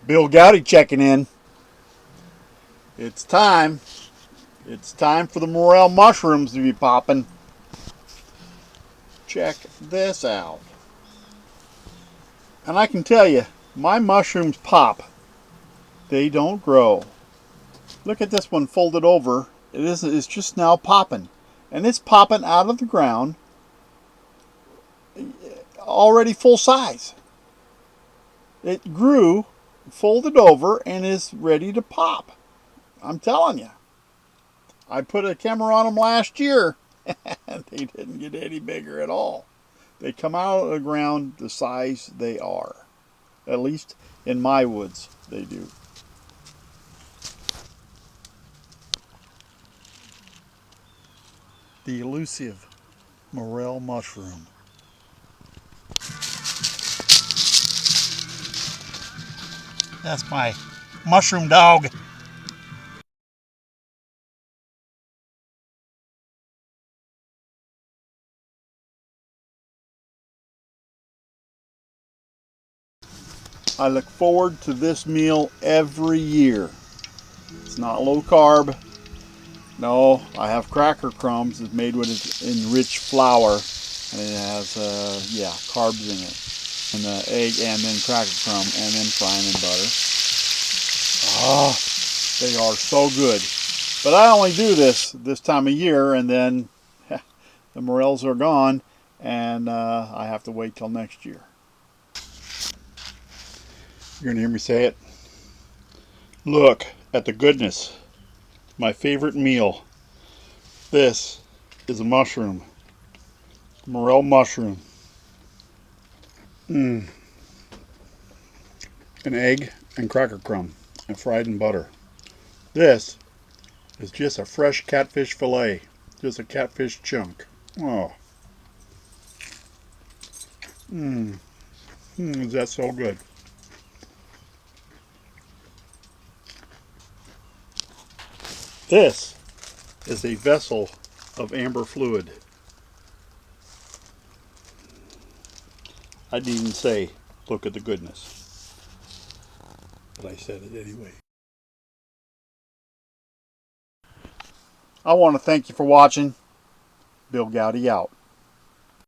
Bill Goudy checking in. It's time. It's time for the Morel mushrooms to be popping. Check this out. And I can tell you, my mushrooms pop. They don't grow. Look at this one folded over. It's just now popping. And it's popping out of the ground already full size. It grew, folded over, and is ready to pop. I'm telling you. I put a camera on them last year, and they didn't get any bigger at all. They come out of the ground the size they are. At least in my woods, they do. The elusive Morel mushroom. That's my mushroom dog. I look forward to this meal every year. It's not low carb. No, I have cracker crumbs. It's made with enriched flour, and it has carbs in it, and egg, and then cracker crumb, and then frying in butter. Ah, they are so good. But I only do this time of year, and then the morels are gone, and I have to wait till next year. You're gonna hear me say it. Look at the goodness. My favorite meal. This is a mushroom. Morel mushroom. An egg and cracker crumb and fried in butter. This is just a fresh catfish fillet. Just a catfish chunk. Oh. Is that so good? This is a vessel of amber fluid. I didn't even say, look at the goodness. But I said it anyway. I want to thank you for watching. Bill Goudy out.